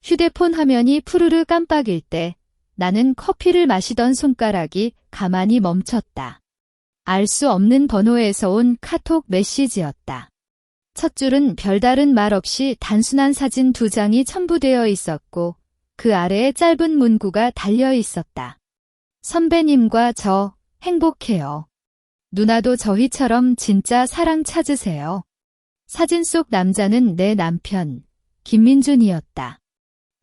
휴대폰 화면이 푸르르 깜빡일 때 나는 커피를 마시던 손가락이 가만히 멈췄다. 알 수 없는 번호에서 온 카톡 메시지였다. 첫 줄은 별다른 말 없이 단순한 사진 2장이 첨부되어 있었고 그 아래에 짧은 문구가 달려 있었다. 선배님과 저 행복해요. 누나도 저희처럼 진짜 사랑 찾으세요. 사진 속 남자는 내 남편 김민준이었다.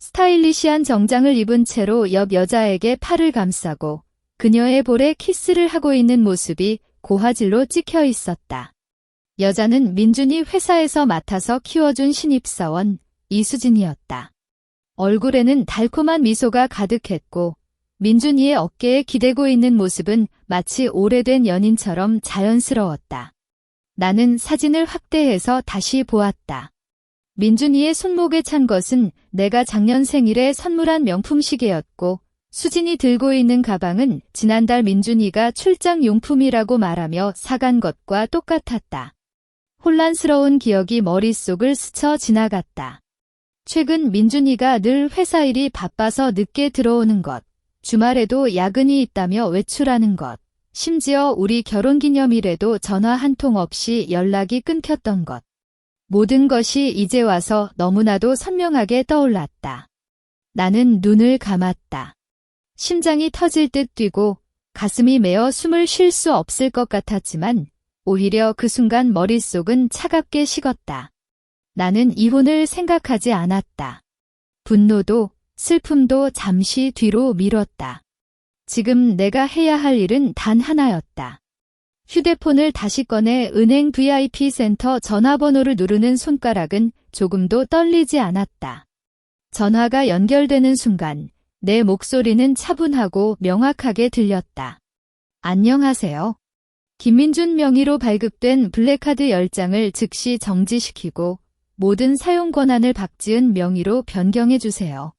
스타일리시한 정장을 입은 채로 옆 여자에게 팔을 감싸고 그녀의 볼에 키스를 하고 있는 모습이 고화질로 찍혀 있었다. 여자는 민준이 회사에서 맡아서 키워준 신입사원 이수진이었다. 얼굴에는 달콤한 미소가 가득했고 민준이의 어깨에 기대고 있는 모습은 마치 오래된 연인처럼 자연스러웠다. 나는 사진을 확대해서 다시 보았다. 민준이의 손목에 찬 것은 내가 작년 생일에 선물한 명품 시계였고 수진이 들고 있는 가방은 지난달 민준이가 출장 용품이라고 말하며 사간 것과 똑같았다. 혼란스러운 기억이 머릿속을 스쳐 지나갔다. 최근 민준이가 늘 회사 일이 바빠서 늦게 들어오는 것, 주말에도 야근이 있다며 외출하는 것, 심지어 우리 결혼기념일에도 전화 한 통 없이 연락이 끊겼던 것. 모든 것이 이제 와서 너무나도 선명하게 떠올랐다. 나는 눈을 감았다. 심장이 터질 듯 뛰고 가슴이 메어 숨을 쉴 수 없을 것 같았지만 오히려 그 순간 머릿속은 차갑게 식었다. 나는 이혼을 생각하지 않았다. 분노도 슬픔도 잠시 뒤로 미뤘다. 지금 내가 해야 할 일은 단 하나였다. 휴대폰을 다시 꺼내 은행 VIP 센터 전화번호를 누르는 손가락은 조금도 떨리지 않았다. 전화가 연결되는 순간 내 목소리는 차분하고 명확하게 들렸다. 안녕하세요. 김민준 명의로 발급된 블랙카드 10장을 즉시 정지시키고 모든 사용 권한을 박지은 명의로 변경해주세요.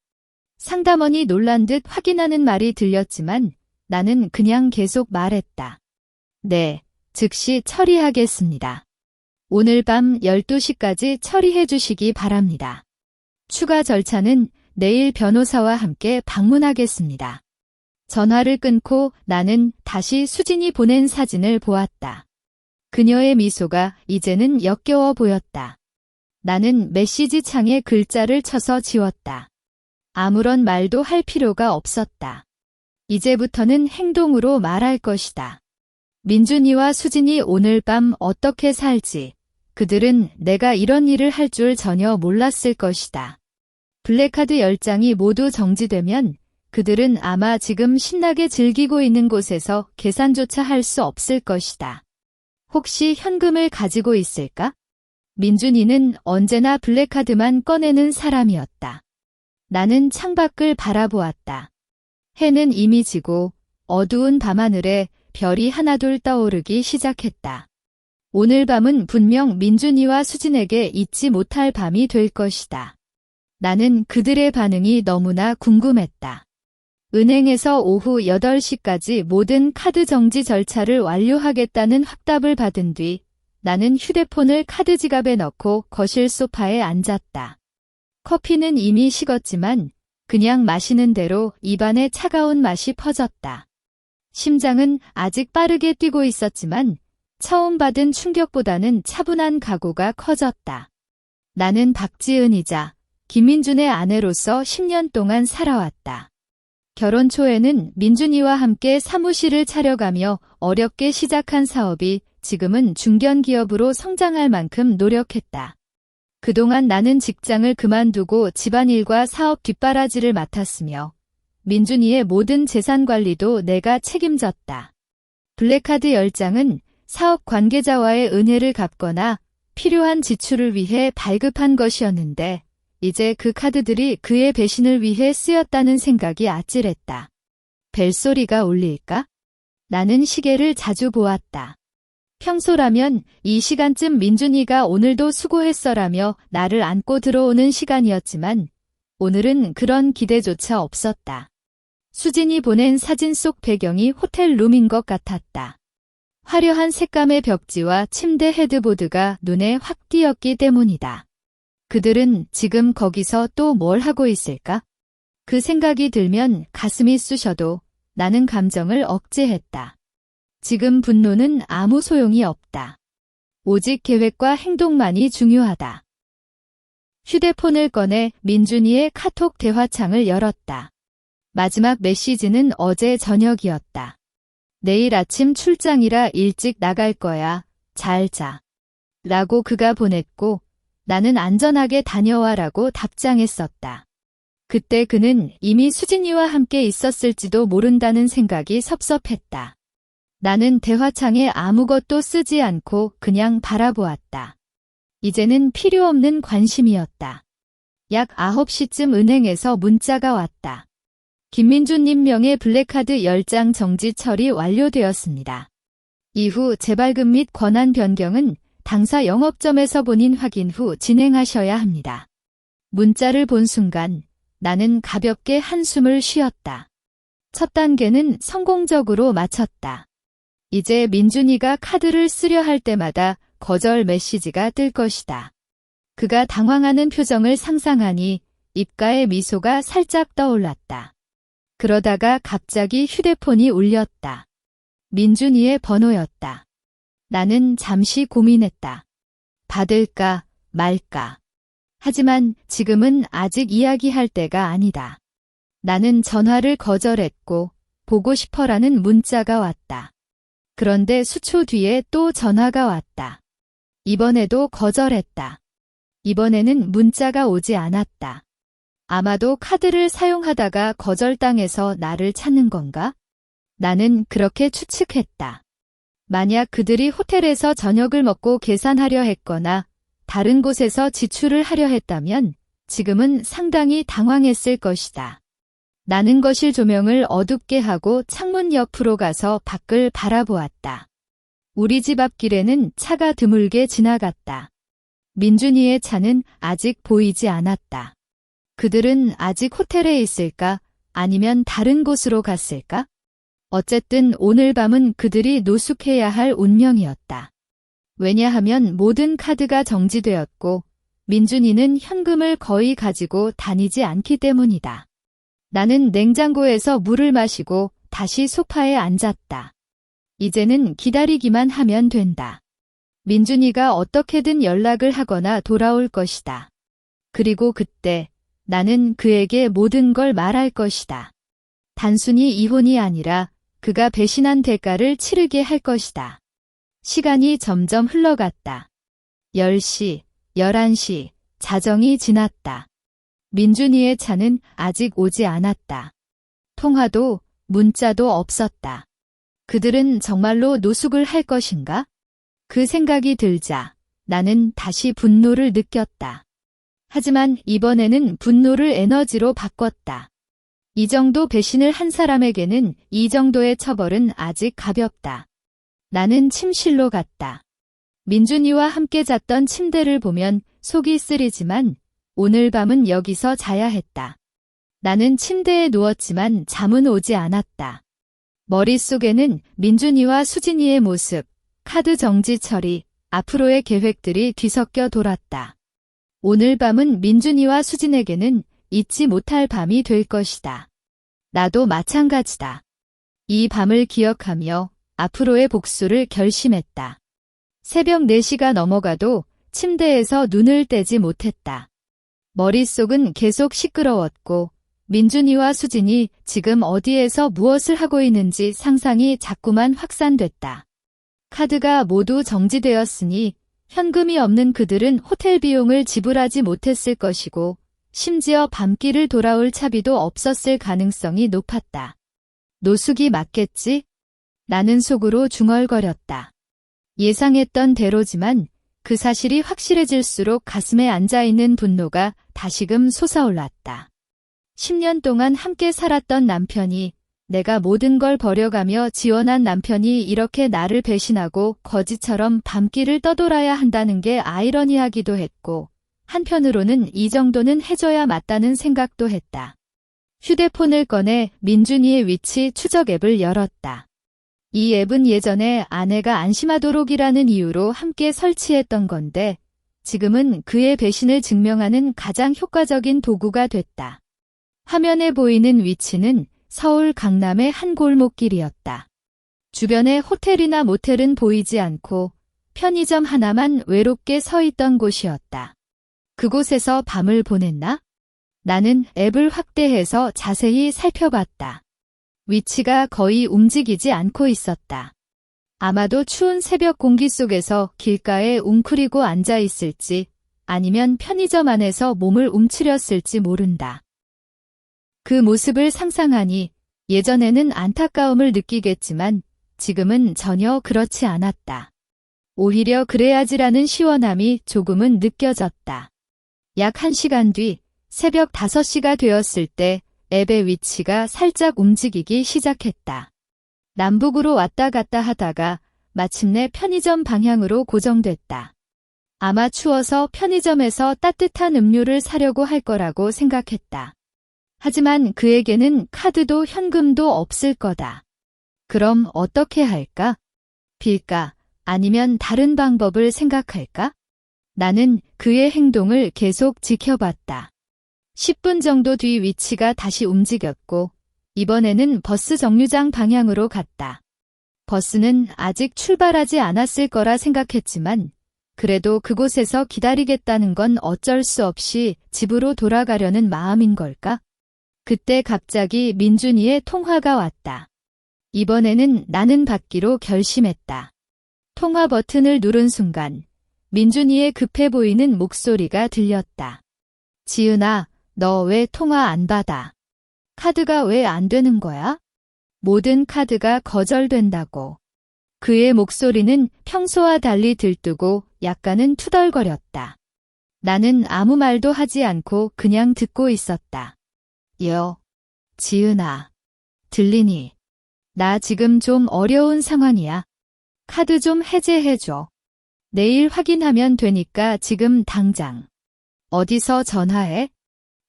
상담원이 놀란 듯 확인하는 말이 들렸지만 나는 그냥 계속 말했다. 네, 즉시 처리하겠습니다. 오늘 밤 12시까지 처리해 주시기 바랍니다. 추가 절차는 내일 변호사와 함께 방문하겠습니다. 전화를 끊고 나는 다시 수진이 보낸 사진을 보았다. 그녀의 미소가 이제는 역겨워 보였다. 나는 메시지 창에 글자를 쳐서 지웠다. 아무런 말도 할 필요가 없었다. 이제부터는 행동으로 말할 것이다. 민준이와 수진이 오늘 밤 어떻게 살지, 그들은 내가 이런 일을 할 줄 전혀 몰랐을 것이다. 블랙카드 10장이 모두 정지되면 그들은 아마 지금 신나게 즐기고 있는 곳에서 계산조차 할 수 없을 것이다. 혹시 현금을 가지고 있을까? 민준이는 언제나 블랙카드만 꺼내는 사람이었다. 나는 창밖을 바라보았다. 해는 이미 지고 어두운 밤하늘에 별이 하나둘 떠오르기 시작했다. 오늘 밤은 분명 민준이와 수진에게 잊지 못할 밤이 될 것이다. 나는 그들의 반응이 너무나 궁금했다. 은행에서 오후 8시까지 모든 카드 정지 절차를 완료하겠다는 확답을 받은 뒤 나는 휴대폰을 카드 지갑에 넣고 거실 소파에 앉았다. 커피는 이미 식었지만 그냥 마시는 대로 입안에 차가운 맛이 퍼졌다. 심장은 아직 빠르게 뛰고 있었지만 처음 받은 충격보다는 차분한 각오가 커졌다. 나는 박지은이자 김민준의 아내로서 10년 동안 살아왔다. 결혼 초에는 민준이와 함께 사무실을 차려가며 어렵게 시작한 사업이 지금은 중견기업으로 성장할 만큼 노력했다. 그동안 나는 직장을 그만두고 집안일과 사업 뒷바라지를 맡았으며 민준이의 모든 재산 관리도 내가 책임졌다. 블랙카드 10장은 사업 관계자와의 은혜를 갚거나 필요한 지출을 위해 발급한 것이었는데 이제 그 카드들이 그의 배신을 위해 쓰였다는 생각이 아찔했다. 벨소리가 울릴까? 나는 시계를 자주 보았다. 평소라면 이 시간쯤 민준이가 오늘도 수고했어라며 나를 안고 들어오는 시간이었지만 오늘은 그런 기대조차 없었다. 수진이 보낸 사진 속 배경이 호텔 룸인 것 같았다. 화려한 색감의 벽지와 침대 헤드보드가 눈에 확 띄었기 때문이다. 그들은 지금 거기서 또 뭘 하고 있을까? 그 생각이 들면 가슴이 쑤셔도 나는 감정을 억제했다. 지금 분노는 아무 소용이 없다. 오직 계획과 행동만이 중요하다. 휴대폰을 꺼내 민준이의 카톡 대화창을 열었다. 마지막 메시지는 어제 저녁이었다. 내일 아침 출장이라 일찍 나갈 거야. 잘 자. 라고 그가 보냈고 나는 안전하게 다녀와라고 답장했었다. 그때 그는 이미 수진이와 함께 있었을지도 모른다는 생각이 섭섭했다. 나는 대화창에 아무것도 쓰지 않고 그냥 바라보았다. 이제는 필요 없는 관심이었다. 약 9시쯤 은행에서 문자가 왔다. 김민준님 명의 블랙카드 10장 정지 처리 완료되었습니다. 이후 재발급 및 권한 변경은 당사 영업점에서 본인 확인 후 진행하셔야 합니다. 문자를 본 순간 나는 가볍게 한숨을 쉬었다. 첫 단계는 성공적으로 마쳤다. 이제 민준이가 카드를 쓰려 할 때마다 거절 메시지가 뜰 것이다. 그가 당황하는 표정을 상상하니 입가에 미소가 살짝 떠올랐다. 그러다가 갑자기 휴대폰이 울렸다. 민준이의 번호였다. 나는 잠시 고민했다. 받을까 말까. 하지만 지금은 아직 이야기할 때가 아니다. 나는 전화를 거절했고 보고 싶어라는 문자가 왔다. 그런데 수초 뒤에 또 전화가 왔다. 이번에도 거절했다. 이번에는 문자가 오지 않았다. 아마도 카드를 사용하다가 거절당해서 나를 찾는 건가? 나는 그렇게 추측했다. 만약 그들이 호텔에서 저녁을 먹고 계산하려 했거나 다른 곳에서 지출을 하려 했다면 지금은 상당히 당황했을 것이다. 나는 거실 조명을 어둡게 하고 창문 옆으로 가서 밖을 바라보았다. 우리 집 앞길에는 차가 드물게 지나갔다. 민준이의 차는 아직 보이지 않았다. 그들은 아직 호텔에 있을까? 아니면 다른 곳으로 갔을까? 어쨌든 오늘 밤은 그들이 노숙해야 할 운명이었다. 왜냐하면 모든 카드가 정지되었고 민준이는 현금을 거의 가지고 다니지 않기 때문이다. 나는 냉장고에서 물을 마시고 다시 소파에 앉았다. 이제는 기다리기만 하면 된다. 민준이가 어떻게든 연락을 하거나 돌아올 것이다. 그리고 그때 나는 그에게 모든 걸 말할 것이다. 단순히 이혼이 아니라 그가 배신한 대가를 치르게 할 것이다. 시간이 점점 흘러갔다. 10시, 11시, 자정이 지났다. 민준이의 차는 아직 오지 않았다. 통화도 문자도 없었다. 그들은 정말로 노숙을 할 것인가? 그 생각이 들자 나는 다시 분노를 느꼈다. 하지만 이번에는 분노를 에너지로 바꿨다. 이 정도 배신을 한 사람에게는 이 정도의 처벌은 아직 가볍다. 나는 침실로 갔다. 민준이와 함께 잤던 침대를 보면 속이 쓰리지만 오늘 밤은 여기서 자야 했다. 나는 침대에 누웠지만 잠은 오지 않았다. 머릿속에는 민준이와 수진이의 모습, 카드 정지 처리, 앞으로의 계획들이 뒤섞여 돌았다. 오늘 밤은 민준이와 수진에게는 잊지 못할 밤이 될 것이다. 나도 마찬가지다. 이 밤을 기억하며 앞으로의 복수를 결심했다. 새벽 4시가 넘어가도 침대에서 눈을 떼지 못했다. 머릿속은 계속 시끄러웠고 민준이와 수진이 지금 어디에서 무엇을 하고 있는지 상상이 자꾸만 확산됐다. 카드가 모두 정지되었으니 현금이 없는 그들은 호텔 비용을 지불하지 못했을 것이고 심지어 밤길을 돌아올 차비도 없었을 가능성이 높았다. 노숙이 맞겠지? 나는 속으로 중얼거렸다. 예상했던 대로지만 그 사실이 확실해질수록 가슴에 앉아있는 분노가 다시금 솟아올랐다. 10년 동안 함께 살았던 남편이, 내가 모든 걸 버려가며 지원한 남편이 이렇게 나를 배신하고 거지처럼 밤길을 떠돌아야 한다는 게 아이러니하기도 했고 한편으로는 이 정도는 해줘야 맞다는 생각도 했다. 휴대폰을 꺼내 민준이의 위치 추적 앱을 열었다. 이 앱은 예전에 아내가 안심하도록이라는 이유로 함께 설치했던 건데 지금은 그의 배신을 증명하는 가장 효과적인 도구가 됐다. 화면에 보이는 위치는 서울 강남의 한 골목길이었다. 주변에 호텔이나 모텔은 보이지 않고 편의점 하나만 외롭게 서 있던 곳이었다. 그곳에서 밤을 보냈나? 나는 앱을 확대해서 자세히 살펴봤다. 위치가 거의 움직이지 않고 있었다. 아마도 추운 새벽 공기 속에서 길가에 웅크리고 앉아 있을지 아니면 편의점 안에서 몸을 움츠렸을지 모른다. 그 모습을 상상하니 예전에는 안타까움을 느끼겠지만 지금은 전혀 그렇지 않았다. 오히려 그래야지라는 시원함이 조금은 느껴졌다. 약 1시간 뒤 새벽 5시가 되었을 때 앱의 위치가 살짝 움직이기 시작했다. 남북으로 왔다 갔다 하다가 마침내 편의점 방향으로 고정됐다. 아마 추워서 편의점에서 따뜻한 음료를 사려고 할 거라고 생각했다. 하지만 그에게는 카드도 현금도 없을 거다. 그럼 어떻게 할까? 빌까? 아니면 다른 방법을 생각할까? 나는 그의 행동을 계속 지켜봤다. 10분 정도 뒤 위치가 다시 움직였고 이번에는 버스 정류장 방향으로 갔다. 버스는 아직 출발하지 않았을 거라 생각했지만 그래도 그곳에서 기다리겠다는 건 어쩔 수 없이 집으로 돌아가려는 마음인 걸까? 그때 갑자기 민준이의 통화가 왔다. 이번에는 나는 받기로 결심했다. 통화 버튼을 누른 순간 민준이의 급해 보이는 목소리가 들렸다. 지은아, 너 왜 통화 안 받아? 카드가 왜 안 되는 거야? 모든 카드가 거절된다고. 그의 목소리는 평소와 달리 들뜨고 약간은 투덜거렸다. 나는 아무 말도 하지 않고 그냥 듣고 있었다. 지은아, 들리니? 나 지금 좀 어려운 상황이야. 카드 좀 해제해줘. 내일 확인하면 되니까 지금 당장. 어디서 전화해?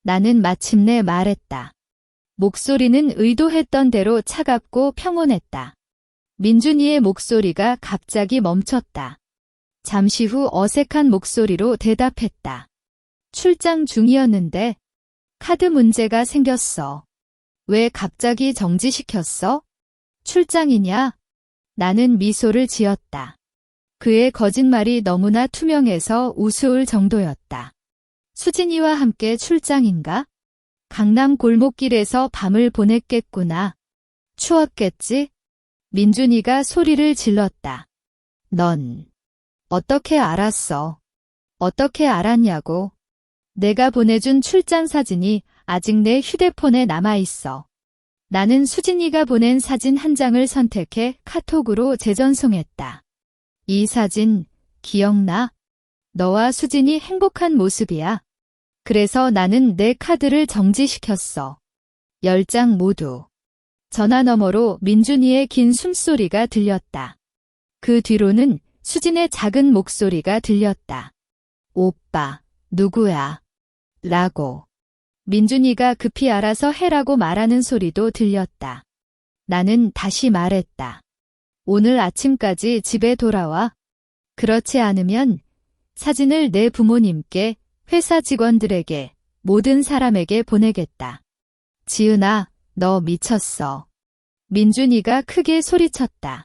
나는 마침내 말했다. 목소리는 의도했던 대로 차갑고 평온했다. 민준이의 목소리가 갑자기 멈췄다. 잠시 후 어색한 목소리로 대답했다. 출장 중이었는데 카드 문제가 생겼어. 왜 갑자기 정지시켰어? 출장이냐? 나는 미소를 지었다. 그의 거짓말이 너무나 투명해서 우스울 정도였다. 수진이와 함께 출장인가? 강남 골목길에서 밤을 보냈겠구나. 추웠겠지? 민준이가 소리를 질렀다. 넌 어떻게 알았어? 어떻게 알았냐고. 내가 보내준 출장 사진이 아직 내 휴대폰에 남아있어. 나는 수진이가 보낸 사진 한 장을 선택해 카톡으로 재전송했다. 이 사진 기억나? 너와 수진이 행복한 모습이야. 그래서 나는 내 카드를 정지시켰어. 10장 모두. 전화 너머로 민준이의 긴 숨소리가 들렸다. 그 뒤로는 수진의 작은 목소리가 들렸다. 오빠, 누구야? 라고. 민준이가 급히 알아서 해라고 말하는 소리도 들렸다. 나는 다시 말했다. 오늘 아침까지 집에 돌아와. 그렇지 않으면 사진을 내 부모님께, 회사 직원들에게, 모든 사람에게 보내겠다. 지은아, 너 미쳤어. 민준이가 크게 소리쳤다.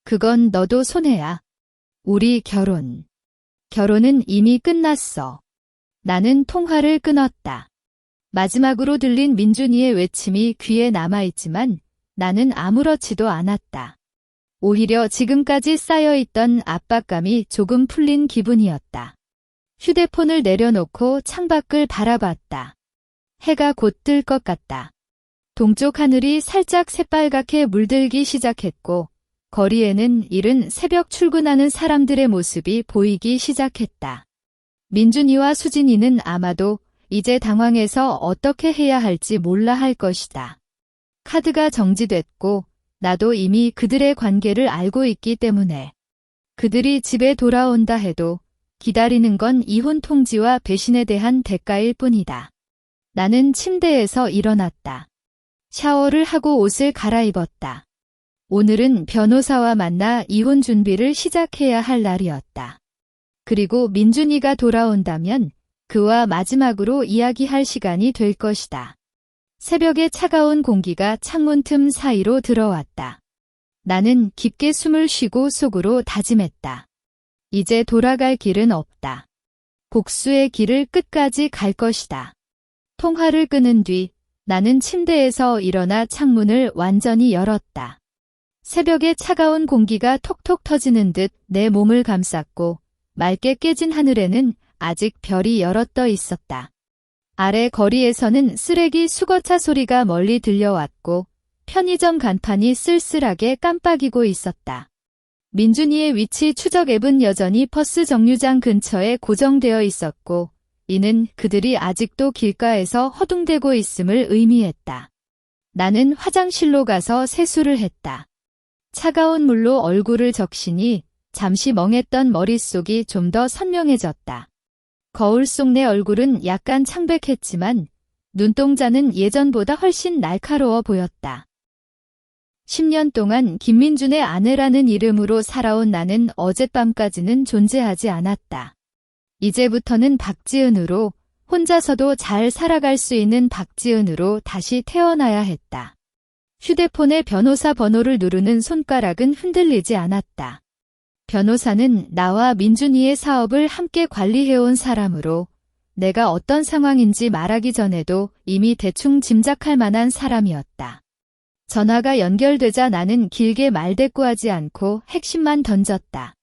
그건 너도 손해야. 우리 결혼은 이미 끝났어. 나는 통화를 끊었다. 마지막으로 들린 민준이의 외침이 귀에 남아있지만 나는 아무렇지도 않았다. 오히려 지금까지 쌓여있던 압박감이 조금 풀린 기분이었다. 휴대폰을 내려놓고 창밖을 바라봤다. 해가 곧 뜰 것 같다. 동쪽 하늘이 살짝 새빨갛게 물들기 시작했고 거리에는 이른 새벽 출근하는 사람들의 모습이 보이기 시작했다. 민준이와 수진이는 아마도 이제 당황해서 어떻게 해야 할지 몰라 할 것이다. 카드가 정지됐고 나도 이미 그들의 관계를 알고 있기 때문에 그들이 집에 돌아온다 해도 기다리는 건 이혼 통지와 배신에 대한 대가일 뿐이다. 나는 침대에서 일어났다. 샤워를 하고 옷을 갈아입었다. 오늘은 변호사와 만나 이혼 준비를 시작해야 할 날이었다. 그리고 민준이가 돌아온다면 그와 마지막으로 이야기할 시간이 될 것이다. 새벽의 차가운 공기가 창문 틈 사이로 들어왔다. 나는 깊게 숨을 쉬고 속으로 다짐했다. 이제 돌아갈 길은 없다. 복수의 길을 끝까지 갈 것이다. 통화를 끊은 뒤 나는 침대에서 일어나 창문을 완전히 열었다. 새벽의 차가운 공기가 톡톡 터지는 듯 내 몸을 감쌌고 맑게 깨진 하늘에는 아직 별이 여럿 떠 있었다. 아래 거리에서는 쓰레기 수거차 소리가 멀리 들려왔고 편의점 간판이 쓸쓸하게 깜빡이고 있었다. 민준이의 위치 추적 앱은 여전히 버스 정류장 근처에 고정되어 있었고 이는 그들이 아직도 길가에서 허둥대고 있음을 의미했다. 나는 화장실로 가서 세수를 했다. 차가운 물로 얼굴을 적시니 잠시 멍했던 머릿속이 좀 더 선명해졌다. 거울 속 내 얼굴은 약간 창백했지만 눈동자는 예전보다 훨씬 날카로워 보였다. 10년 동안 김민준의 아내라는 이름으로 살아온 나는 어젯밤까지는 존재하지 않았다. 이제부터는 박지은으로, 혼자서도 잘 살아갈 수 있는 박지은으로 다시 태어나야 했다. 휴대폰의 변호사 번호를 누르는 손가락은 흔들리지 않았다. 변호사는 나와 민준이의 사업을 함께 관리해온 사람으로 내가 어떤 상황인지 말하기 전에도 이미 대충 짐작할 만한 사람이었다. 전화가 연결되자 나는 길게 말대꾸하지 않고 핵심만 던졌다.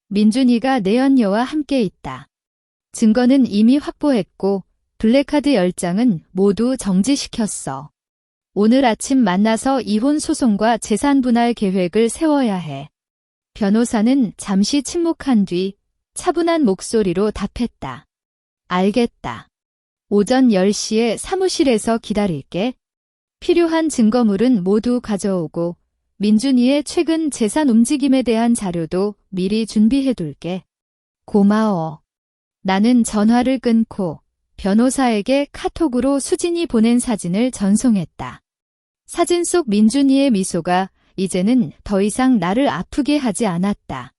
민준이가 내연녀와 함께 있다. 증거는 이미 확보했고 블랙카드 10장은 모두 정지시켰어. 오늘 아침 만나서 이혼 소송과 재산 분할 계획을 세워야 해. 변호사는 잠시 침묵한 뒤 차분한 목소리로 답했다. 알겠다. 오전 10시에 사무실에서 기다릴게. 필요한 증거물은 모두 가져오고 민준이의 최근 재산 움직임에 대한 자료도 미리 준비해둘게. 고마워. 나는 전화를 끊고 변호사에게 카톡으로 수진이 보낸 사진을 전송했다. 사진 속 민준이의 미소가 이제는 더 이상 나를 아프게 하지 않았다.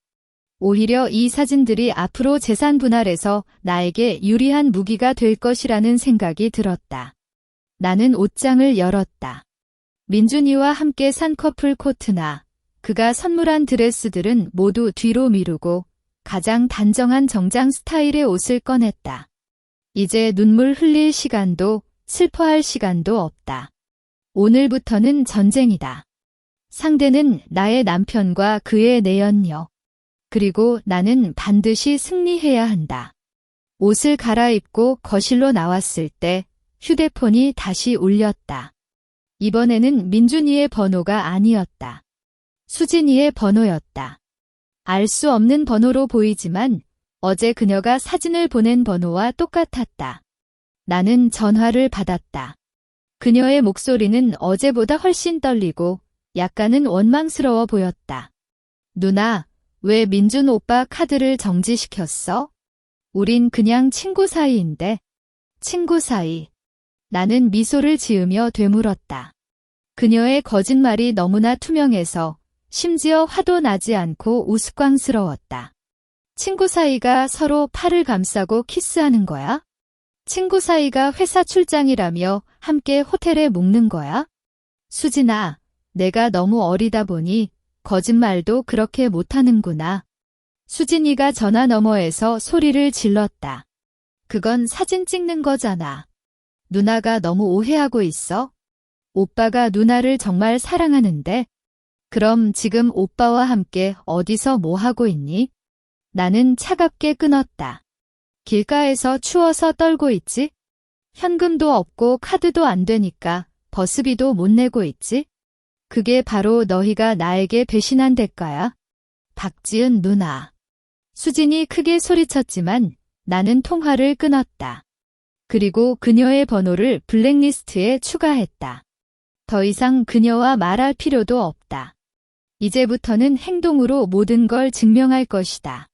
오히려 이 사진들이 앞으로 재산 분할에서 나에게 유리한 무기가 될 것이라는 생각이 들었다. 나는 옷장을 열었다. 민준이와 함께 산 커플 코트나 그가 선물한 드레스들은 모두 뒤로 미루고 가장 단정한 정장 스타일의 옷을 꺼냈다. 이제 눈물 흘릴 시간도 슬퍼할 시간도 없다. 오늘부터는 전쟁이다. 상대는 나의 남편과 그의 내연녀. 그리고 나는 반드시 승리해야 한다. 옷을 갈아입고 거실로 나왔을 때 휴대폰이 다시 울렸다. 이번에는 민준이의 번호가 아니었다. 수진이의 번호였다. 알 수 없는 번호로 보이지만 어제 그녀가 사진을 보낸 번호와 똑같았다. 나는 전화를 받았다. 그녀의 목소리는 어제보다 훨씬 떨리고 약간은 원망스러워 보였다. 누나, 왜 민준 오빠 카드를 정지시켰어? 우린 그냥 친구 사이인데. 친구 사이. 나는 미소를 지으며 되물었다. 그녀의 거짓말이 너무나 투명해서 심지어 화도 나지 않고 우스꽝스러웠다. 친구 사이가 서로 팔을 감싸고 키스하는 거야? 친구 사이가 회사 출장이라며 함께 호텔에 묵는 거야? 수진아, 내가 너무 어리다 보니 거짓말도 그렇게 못하는구나. 수진이가 전화 너머에서 소리를 질렀다. 그건 사진 찍는 거잖아. 누나가 너무 오해하고 있어? 오빠가 누나를 정말 사랑하는데? 그럼 지금 오빠와 함께 어디서 뭐 하고 있니? 나는 차갑게 끊었다. 길가에서 추워서 떨고 있지? 현금도 없고 카드도 안 되니까 버스비도 못 내고 있지? 그게 바로 너희가 나에게 배신한 대가야. 박지은 누나. 수진이 크게 소리쳤지만 나는 통화를 끊었다. 그리고 그녀의 번호를 블랙리스트에 추가했다. 더 이상 그녀와 말할 필요도 없다. 이제부터는 행동으로 모든 걸 증명할 것이다.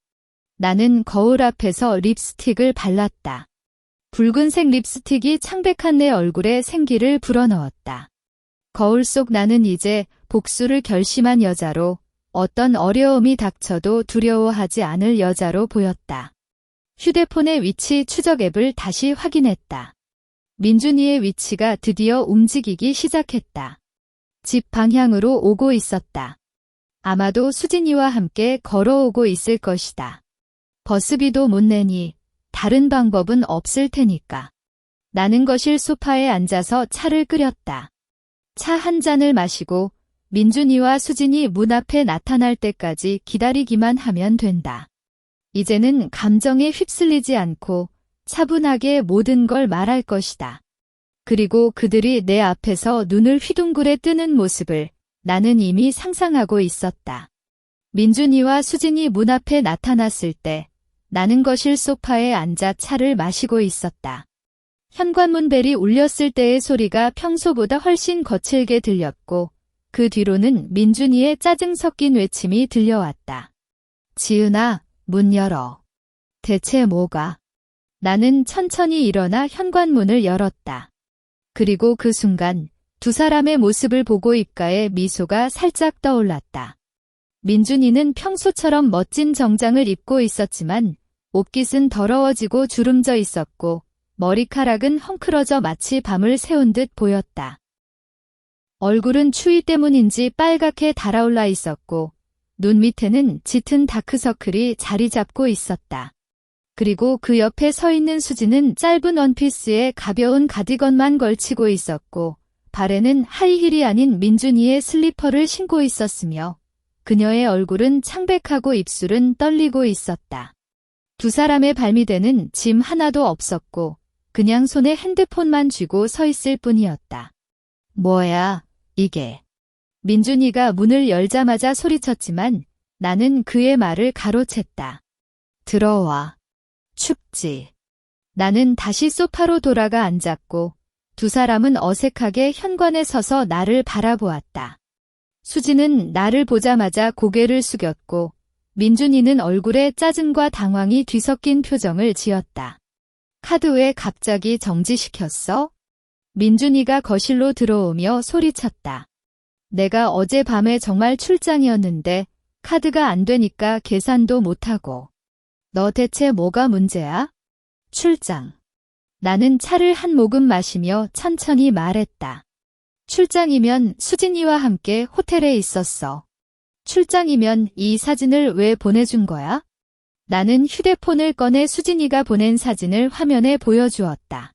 나는 거울 앞에서 립스틱을 발랐다. 붉은색 립스틱이 창백한 내 얼굴에 생기를 불어넣었다. 거울 속 나는 이제 복수를 결심한 여자로 어떤 어려움이 닥쳐도 두려워하지 않을 여자로 보였다. 휴대폰의 위치 추적 앱을 다시 확인했다. 민준이의 위치가 드디어 움직이기 시작했다. 집 방향으로 오고 있었다. 아마도 수진이와 함께 걸어오고 있을 것이다. 버스비도 못 내니 다른 방법은 없을 테니까. 나는 거실 소파에 앉아서 차를 끓였다. 차 한 잔을 마시고 민준이와 수진이 문 앞에 나타날 때까지 기다리기만 하면 된다. 이제는 감정에 휩쓸리지 않고 차분하게 모든 걸 말할 것이다. 그리고 그들이 내 앞에서 눈을 휘둥그레 뜨는 모습을 나는 이미 상상하고 있었다. 민준이와 수진이 문 앞에 나타났을 때 나는 거실 소파에 앉아 차를 마시고 있었다. 현관문 벨이 울렸을 때의 소리가 평소보다 훨씬 거칠게 들렸고 그 뒤로는 민준이의 짜증 섞인 외침이 들려왔다. 지은아, 문 열어. 대체 뭐가? 나는 천천히 일어나 현관문을 열었다. 그리고 그 순간 두 사람의 모습을 보고 입가에 미소가 살짝 떠올랐다. 민준이는 평소처럼 멋진 정장을 입고 있었지만 옷깃은 더러워지고 주름져 있었고 머리카락은 헝클어져 마치 밤을 새운 듯 보였다. 얼굴은 추위 때문인지 빨갛게 달아올라 있었고 눈 밑에는 짙은 다크서클이 자리 잡고 있었다. 그리고 그 옆에 서 있는 수지는 짧은 원피스에 가벼운 가디건만 걸치고 있었고 발에는 하이힐이 아닌 민준이의 슬리퍼를 신고 있었으며 그녀의 얼굴은 창백하고 입술은 떨리고 있었다. 두 사람의 발밑에는 짐 하나도 없었고 그냥 손에 핸드폰만 쥐고 서 있을 뿐이었다. 뭐야, 이게. 민준이가 문을 열자마자 소리쳤지만 나는 그의 말을 가로챘다. 들어와. 춥지. 나는 다시 소파로 돌아가 앉았고 두 사람은 어색하게 현관에 서서 나를 바라보았다. 수지는 나를 보자마자 고개를 숙였고 민준이는 얼굴에 짜증과 당황이 뒤섞인 표정을 지었다. 카드 왜 갑자기 정지시켰어? 민준이가 거실로 들어오며 소리쳤다. 내가 어젯밤에 정말 출장이었는데 카드가 안 되니까 계산도 못하고. 너 대체 뭐가 문제야? 출장. 나는 차를 한 모금 마시며 천천히 말했다. 출장이면 수진이와 함께 호텔에 있었어. 출장이면 이 사진을 왜 보내준 거야? 나는 휴대폰을 꺼내 수진이가 보낸 사진을 화면에 보여주었다.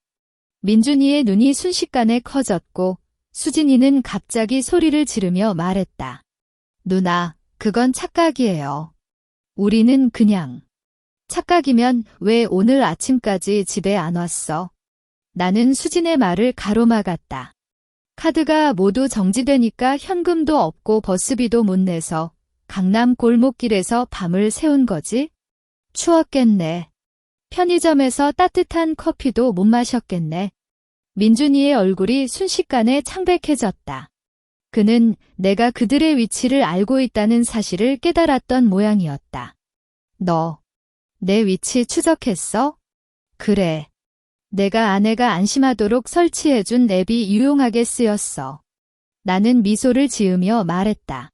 민준이의 눈이 순식간에 커졌고 수진이는 갑자기 소리를 지르며 말했다. 누나, 그건 착각이에요. 우리는 그냥. 착각이면 왜 오늘 아침까지 집에 안 왔어? 나는 수진의 말을 가로막았다. 카드가 모두 정지되니까 현금도 없고 버스비도 못 내서 강남 골목길에서 밤을 새운 거지? 추웠겠네. 편의점에서 따뜻한 커피도 못 마셨겠네. 민준이의 얼굴이 순식간에 창백해졌다. 그는 내가 그들의 위치를 알고 있다는 사실을 깨달았던 모양이었다. 너, 내 위치 추적했어? 그래. 내가 아내가 안심하도록 설치해준 앱이 유용하게 쓰였어. 나는 미소를 지으며 말했다.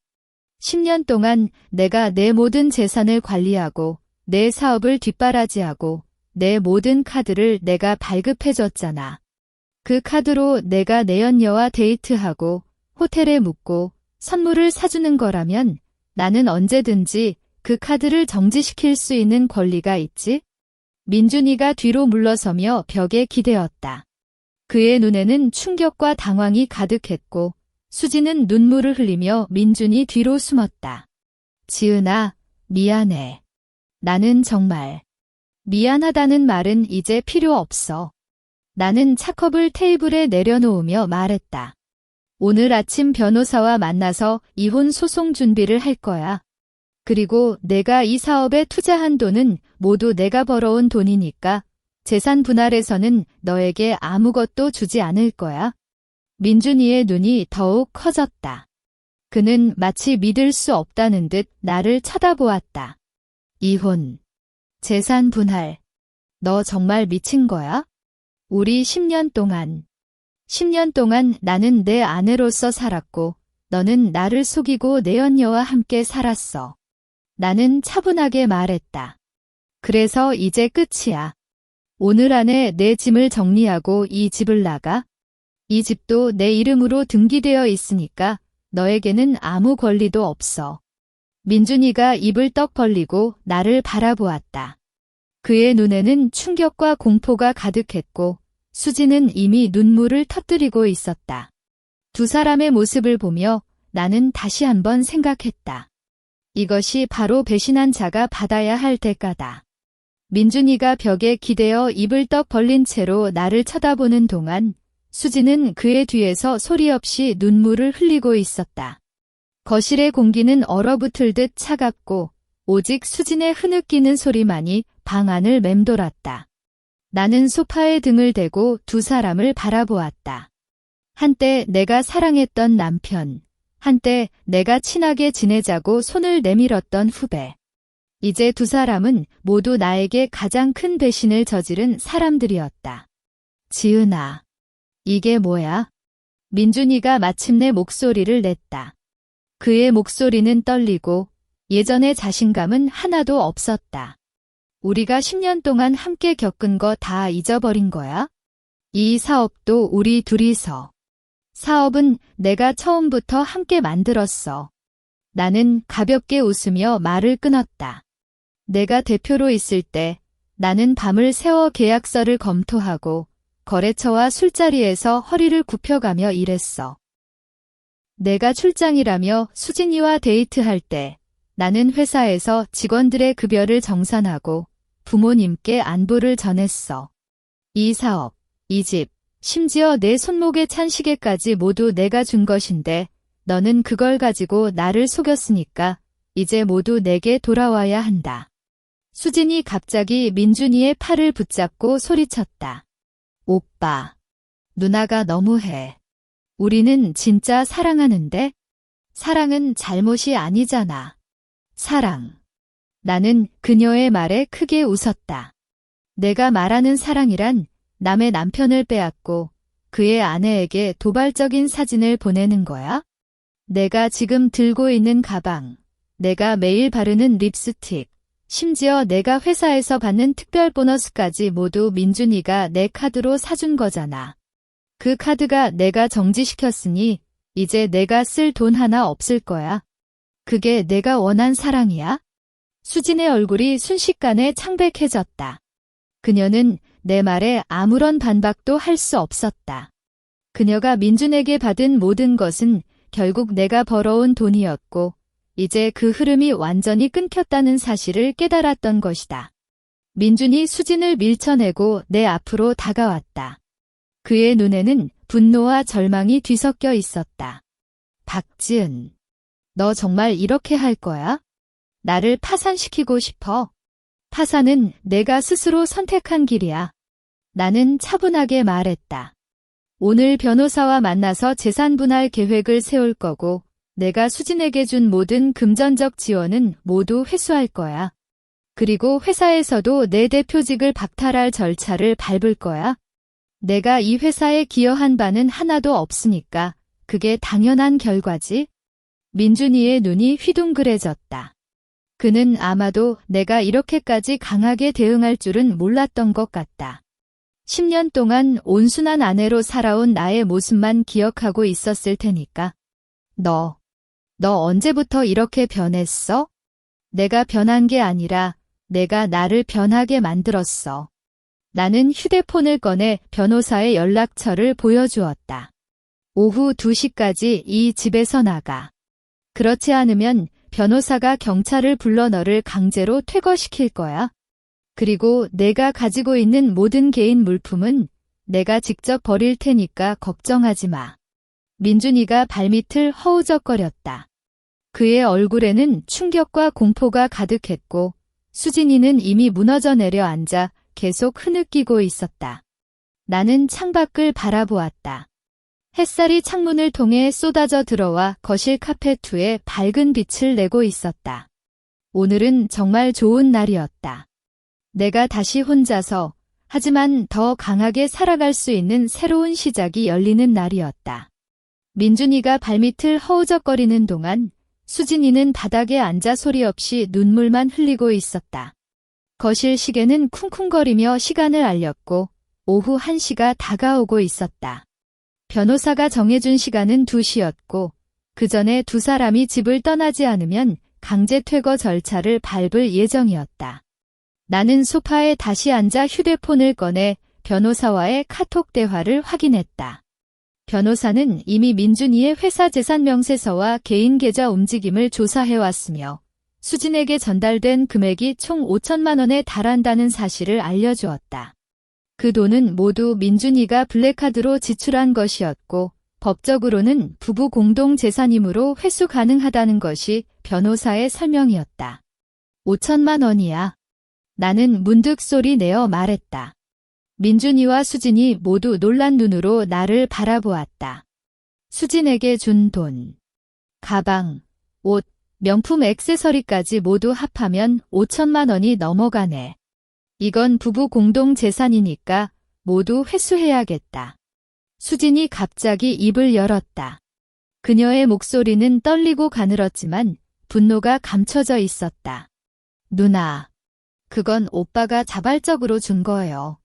10년 동안 내가 내 모든 재산을 관리하고 내 사업을 뒷바라지하고 내 모든 카드를 내가 발급해줬잖아. 그 카드로 내가 내연녀와 데이트하고 호텔에 묵고 선물을 사주는 거라면 나는 언제든지 그 카드를 정지시킬 수 있는 권리가 있지? 민준이가 뒤로 물러서며 벽에 기대었다. 그의 눈에는 충격과 당황이 가득했고 수지는 눈물을 흘리며 민준이 뒤로 숨었다. 지은아, 미안해. 나는 정말. 미안하다는 말은 이제 필요 없어. 나는 차컵을 테이블에 내려놓으며 말했다. 오늘 아침 변호사와 만나서 이혼 소송 준비를 할 거야. 그리고 내가 이 사업에 투자한 돈은 모두 내가 벌어온 돈이니까 재산 분할에서는 너에게 아무것도 주지 않을 거야. 민준이의 눈이 더욱 커졌다. 그는 마치 믿을 수 없다는 듯 나를 쳐다보았다. 이혼, 재산 분할. 너 정말 미친 거야? 우리 10년 동안 나는 내 아내로서 살았고 너는 나를 속이고 내연녀와 함께 살았어. 나는 차분하게 말했다. 그래서 이제 끝이야. 오늘 안에 내 짐을 정리하고 이 집을 나가. 이 집도 내 이름으로 등기되어 있으니까 너에게는 아무 권리도 없어. 민준이가 입을 떡 벌리고 나를 바라보았다. 그의 눈에는 충격과 공포가 가득했고 수지는 이미 눈물을 터뜨리고 있었다. 두 사람의 모습을 보며 나는 다시 한번 생각했다. 이것이 바로 배신한 자가 받아야 할 대가다. 민준이가 벽에 기대어 입을 떡 벌린 채로 나를 쳐다보는 동안 수지는 그의 뒤에서 소리 없이 눈물을 흘리고 있었다. 거실의 공기는 얼어붙을 듯 차갑고 오직 수진의 흐느끼는 소리만이 방 안을 맴돌았다. 나는 소파에 등을 대고 두 사람을 바라보았다. 한때 내가 사랑했던 남편, 한때 내가 친하게 지내자고 손을 내밀었던 후배. 이제 두 사람은 모두 나에게 가장 큰 배신을 저지른 사람들이었다. 지은아, 이게 뭐야? 민준이가 마침내 목소리를 냈다. 그의 목소리는 떨리고 예전의 자신감은 하나도 없었다. 우리가 10년 동안 함께 겪은 거 다 잊어버린 거야? 이 사업도 우리 둘이서. 사업은 내가 처음부터 함께 만들었어. 나는 가볍게 웃으며 말을 끊었다. 내가 대표로 있을 때 나는 밤을 새워 계약서를 검토하고 거래처와 술자리에서 허리를 굽혀가며 일했어. 내가 출장이라며 수진이와 데이트할 때 나는 회사에서 직원들의 급여를 정산하고 부모님께 안부를 전했어. 이 사업, 이 집, 심지어 내 손목에 찬 시계까지 모두 내가 준 것인데 너는 그걸 가지고 나를 속였으니까 이제 모두 내게 돌아와야 한다. 수진이 갑자기 민준이의 팔을 붙잡고 소리쳤다. 오빠, 누나가 너무해. 우리는 진짜 사랑하는데? 사랑은 잘못이 아니잖아. 사랑. 나는 그녀의 말에 크게 웃었다. 내가 말하는 사랑이란 남의 남편을 빼앗고 그의 아내에게 도발적인 사진을 보내는 거야? 내가 지금 들고 있는 가방, 내가 매일 바르는 립스틱, 심지어 내가 회사에서 받는 특별 보너스까지 모두 민준이가 내 카드로 사준 거잖아. 그 카드가 내가 정지시켰으니 이제 내가 쓸 돈 하나 없을 거야. 그게 내가 원한 사랑이야? 수진의 얼굴이 순식간에 창백해졌다. 그녀는 내 말에 아무런 반박도 할 수 없었다. 그녀가 민준에게 받은 모든 것은 결국 내가 벌어온 돈이었고 이제 그 흐름이 완전히 끊겼다는 사실을 깨달았던 것이다. 민준이 수진을 밀쳐내고 내 앞으로 다가왔다. 그의 눈에는 분노와 절망이 뒤섞여 있었다. 박지은, 너 정말 이렇게 할 거야? 나를 파산시키고 싶어? 파산은 내가 스스로 선택한 길이야. 나는 차분하게 말했다. 오늘 변호사와 만나서 재산 분할 계획을 세울 거고 내가 수진에게 준 모든 금전적 지원은 모두 회수할 거야. 그리고 회사에서도 내 대표직을 박탈할 절차를 밟을 거야. 내가 이 회사에 기여한 바는 하나도 없으니까 그게 당연한 결과지. 민준이의 눈이 휘둥그레졌다. 그는 아마도 내가 이렇게까지 강하게 대응할 줄은 몰랐던 것 같다. 10년 동안 온순한 아내로 살아온 나의 모습만 기억하고 있었을 테니까. 너 언제부터 이렇게 변했어? 내가 변한 게 아니라 내가 나를 변하게 만들었어. 나는 휴대폰을 꺼내 변호사의 연락처를 보여주었다. 오후 2시까지 이 집에서 나가. 그렇지 않으면 변호사가 경찰을 불러 너를 강제로 퇴거시킬 거야. 그리고 내가 가지고 있는 모든 개인 물품은 내가 직접 버릴 테니까 걱정하지 마. 민준이가 발밑을 허우적거렸다. 그의 얼굴에는 충격과 공포가 가득했고 수진이는 이미 무너져 내려앉아 계속 흐느끼고 있었다. 나는 창밖을 바라보았다. 햇살이 창문을 통해 쏟아져 들어와 거실 카페트에 밝은 빛을 내고 있었다. 오늘은 정말 좋은 날이었다. 내가 다시 혼자서 하지만 더 강하게 살아갈 수 있는 새로운 시작이 열리는 날이었다. 민준이가 발밑을 허우적거리는 동안 수진이는 바닥에 앉아 소리 없이 눈물만 흘리고 있었다. 거실 시계는 쿵쿵거리며 시간을 알렸고 오후 1시가 다가오고 있었다. 변호사가 정해준 시간은 2시였고 그 전에 두 사람이 집을 떠나지 않으면 강제 퇴거 절차를 밟을 예정이었다. 나는 소파에 다시 앉아 휴대폰을 꺼내 변호사와의 카톡 대화를 확인했다. 변호사는 이미 민준이의 회사 재산 명세서와 개인 계좌 움직임을 조사해왔으며 수진에게 전달된 금액이 총 5천만 원에 달한다는 사실을 알려주었다. 그 돈은 모두 민준이가 블랙카드로 지출한 것이었고 법적으로는 부부 공동 재산이므로 회수 가능하다는 것이 변호사의 설명이었다. 5천만 원이야. 나는 문득 소리 내어 말했다. 민준이와 수진이 모두 놀란 눈으로 나를 바라보았다. 수진에게 준 돈, 가방, 옷, 명품 액세서리까지 모두 합하면 5천만 원이 넘어가네. 이건 부부 공동 재산이니까 모두 회수해야겠다. 수진이 갑자기 입을 열었다. 그녀의 목소리는 떨리고 가늘었지만 분노가 감춰져 있었다. 누나, 그건 오빠가 자발적으로 준 거예요.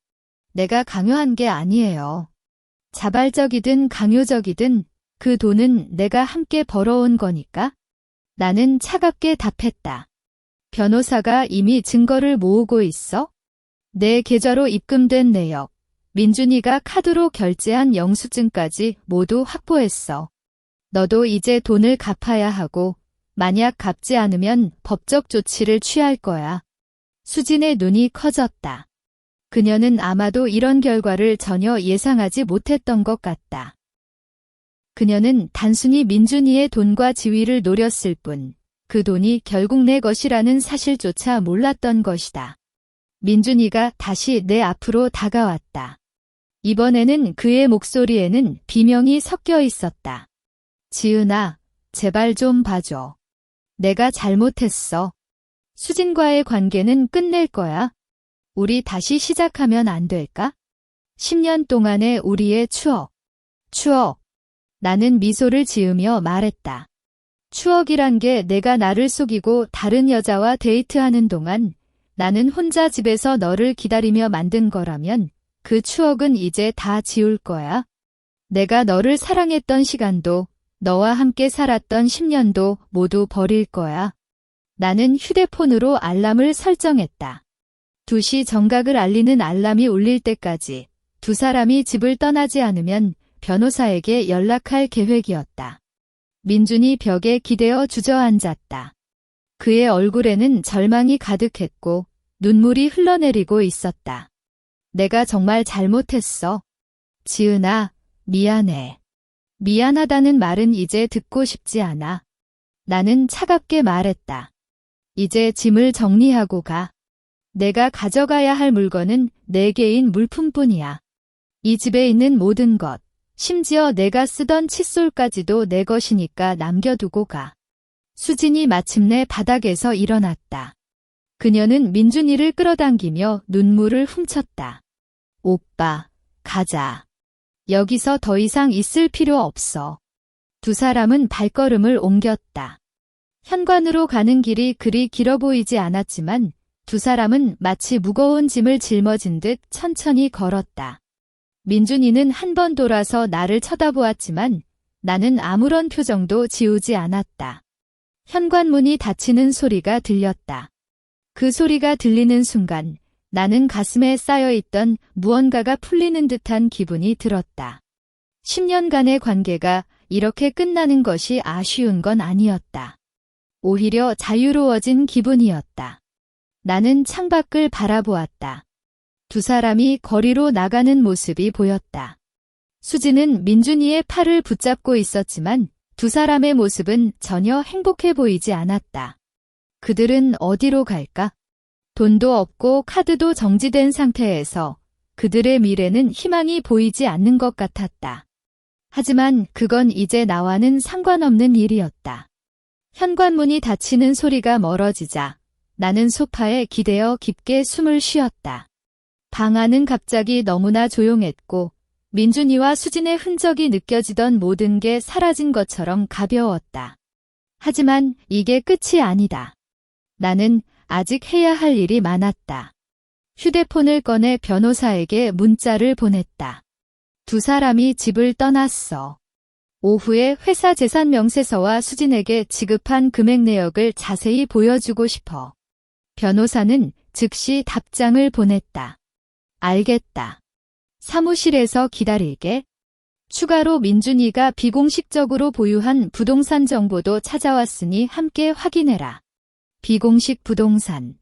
내가 강요한 게 아니에요. 자발적이든 강요적이든 그 돈은 내가 함께 벌어온 거니까? 나는 차갑게 답했다. 변호사가 이미 증거를 모으고 있어? 내 계좌로 입금된 내역, 민준이가 카드로 결제한 영수증까지 모두 확보했어. 너도 이제 돈을 갚아야 하고 만약 갚지 않으면 법적 조치를 취할 거야. 수진의 눈이 커졌다. 그녀는 아마도 이런 결과를 전혀 예상하지 못했던 것 같다. 그녀는 단순히 민준이의 돈과 지위를 노렸을 뿐, 그 돈이 결국 내 것이라는 사실조차 몰랐던 것이다. 민준이가 다시 내 앞으로 다가왔다. 이번에는 그의 목소리에는 비명이 섞여 있었다. 지은아, 제발 좀 봐줘. 내가 잘못했어. 수진과의 관계는 끝낼 거야. 우리 다시 시작하면 안 될까? 10년 동안의 우리의 추억. 나는 미소를 지으며 말했다. 추억이란 게 내가 나를 속이고 다른 여자와 데이트하는 동안 나는 혼자 집에서 너를 기다리며 만든 거라면 그 추억은 이제 다 지울 거야. 내가 너를 사랑했던 시간도 너와 함께 살았던 10년도 모두 버릴 거야. 나는 휴대폰으로 알람을 설정했다. 2시 정각을 알리는 알람이 울릴 때까지 두 사람이 집을 떠나지 않으면 변호사에게 연락할 계획이었다. 민준이 벽에 기대어 주저앉았다. 그의 얼굴에는 절망이 가득했고 눈물이 흘러내리고 있었다. 내가 정말 잘못했어. 지은아, 미안해. 미안하다는 말은 이제 듣고 싶지 않아. 나는 차갑게 말했다. 이제 짐을 정리하고 가. 내가 가져가야 할 물건은 내 개인 물품뿐이야. 이 집에 있는 모든 것, 심지어 내가 쓰던 칫솔까지도 내 것이니까 남겨두고 가. 수진이 마침내 바닥에서 일어났다. 그녀는 민준이를 끌어당기며 눈물을 훔쳤다. 오빠, 가자. 여기서 더 이상 있을 필요 없어. 두 사람은 발걸음을 옮겼다. 현관으로 가는 길이 그리 길어 보이지 않았지만 두 사람은 마치 무거운 짐을 짊어진 듯 천천히 걸었다. 민준이는 한 번 돌아서 나를 쳐다보았지만 나는 아무런 표정도 지우지 않았다. 현관문이 닫히는 소리가 들렸다. 그 소리가 들리는 순간 나는 가슴에 쌓여있던 무언가가 풀리는 듯한 기분이 들었다. 10년간의 관계가 이렇게 끝나는 것이 아쉬운 건 아니었다. 오히려 자유로워진 기분이었다. 나는 창밖을 바라보았다. 두 사람이 거리로 나가는 모습이 보였다. 수진은 민준이의 팔을 붙잡고 있었지만 두 사람의 모습은 전혀 행복해 보이지 않았다. 그들은 어디로 갈까? 돈도 없고 카드도 정지된 상태에서 그들의 미래는 희망이 보이지 않는 것 같았다. 하지만 그건 이제 나와는 상관없는 일이었다. 현관문이 닫히는 소리가 멀어지자 나는 소파에 기대어 깊게 숨을 쉬었다. 방 안은 갑자기 너무나 조용했고 민준이와 수진의 흔적이 느껴지던 모든 게 사라진 것처럼 가벼웠다. 하지만 이게 끝이 아니다. 나는 아직 해야 할 일이 많았다. 휴대폰을 꺼내 변호사에게 문자를 보냈다. 두 사람이 집을 떠났어. 오후에 회사 재산 명세서와 수진에게 지급한 금액 내역을 자세히 보여주고 싶어. 변호사는 즉시 답장을 보냈다. 알겠다. 사무실에서 기다릴게. 추가로 민준이가 비공식적으로 보유한 부동산 정보도 찾아왔으니 함께 확인해라. 비공식 부동산.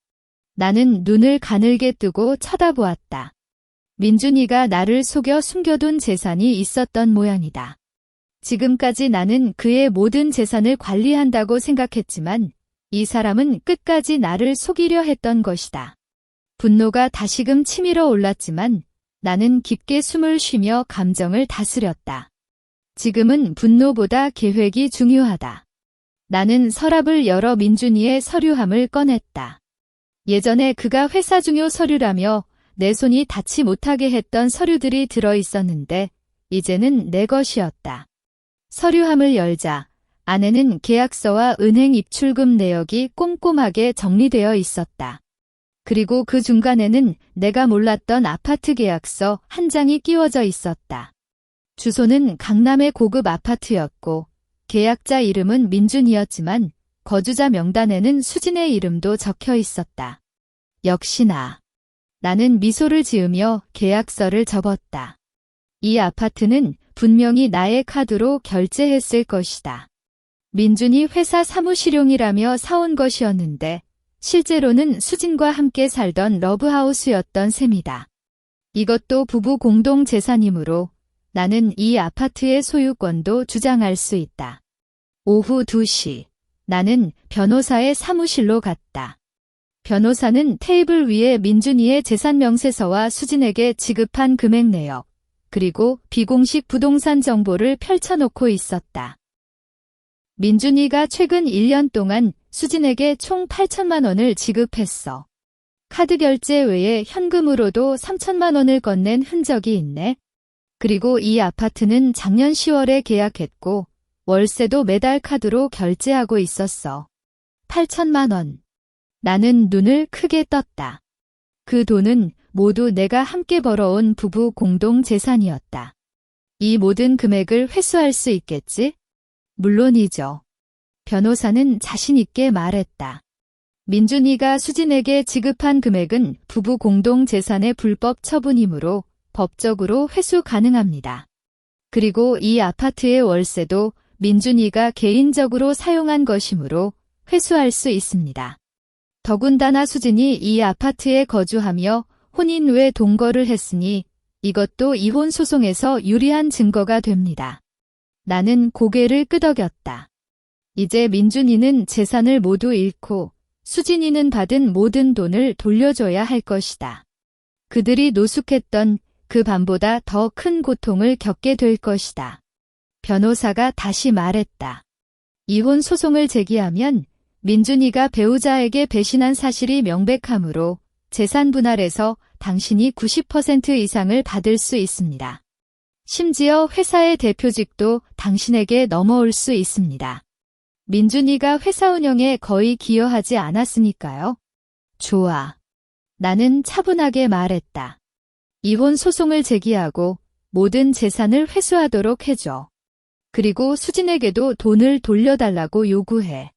나는 눈을 가늘게 뜨고 쳐다보았다. 민준이가 나를 속여 숨겨둔 재산이 있었던 모양이다. 지금까지 나는 그의 모든 재산을 관리한다고 생각했지만 이 사람은 끝까지 나를 속이려 했던 것이다. 분노가 다시금 치밀어 올랐지만 나는 깊게 숨을 쉬며 감정을 다스렸다. 지금은 분노보다 계획이 중요하다. 나는 서랍을 열어 민준이의 서류함을 꺼냈다. 예전에 그가 회사 중요 서류라며 내 손이 닿지 못하게 했던 서류들이 들어 있었는데 이제는 내 것이었다. 서류함을 열자 안에는 계약서와 은행 입출금 내역이 꼼꼼하게 정리되어 있었다. 그리고 그 중간에는 내가 몰랐던 아파트 계약서 한 장이 끼워져 있었다. 주소는 강남의 고급 아파트였고 계약자 이름은 민준이었지만 거주자 명단에는 수진의 이름도 적혀 있었다. 역시나. 나는 미소를 지으며 계약서를 접었다. 이 아파트는 분명히 나의 카드로 결제했을 것이다. 민준이 회사 사무실용이라며 사온 것이었는데 실제로는 수진과 함께 살던 러브하우스였던 셈이다. 이것도 부부 공동 재산이므로 나는 이 아파트의 소유권도 주장할 수 있다. 오후 2시. 나는 변호사의 사무실로 갔다. 변호사는 테이블 위에 민준이의 재산 명세서와 수진에게 지급한 금액 내역, 그리고 비공식 부동산 정보를 펼쳐놓고 있었다. 민준이가 최근 1년 동안 수진에게 총 8천만 원을 지급했어. 카드 결제 외에 현금으로도 3천만 원을 건넨 흔적이 있네. 그리고 이 아파트는 작년 10월에 계약했고 월세도 매달 카드로 결제하고 있었어. 8천만 원. 나는 눈을 크게 떴다. 그 돈은 모두 내가 함께 벌어온 부부 공동 재산이었다. 이 모든 금액을 회수할 수 있겠지? 물론이죠. 변호사는 자신 있게 말했다. 민준이가 수진에게 지급한 금액은 부부 공동 재산의 불법 처분이므로 법적으로 회수 가능합니다. 그리고 이 아파트의 월세도 민준이가 개인적으로 사용한 것이므로 회수할 수 있습니다. 더군다나 수진이 이 아파트에 거주하며 혼인 외 동거를 했으니 이것도 이혼 소송에서 유리한 증거가 됩니다. 나는 고개를 끄덕였다. 이제 민준이는 재산을 모두 잃고 수진이는 받은 모든 돈을 돌려줘야 할 것이다. 그들이 노숙했던 그 밤보다 더 큰 고통을 겪게 될 것이다. 변호사가 다시 말했다. 이혼 소송을 제기하면 민준이가 배우자에게 배신한 사실이 명백하므로 재산 분할에서 당신이 90% 이상을 받을 수 있습니다. 심지어 회사의 대표직도 당신에게 넘어올 수 있습니다. 민준이가 회사 운영에 거의 기여하지 않았으니까요. 좋아. 나는 차분하게 말했다. 이혼 소송을 제기하고 모든 재산을 회수하도록 해줘. 그리고 수진에게도 돈을 돌려달라고 요구해.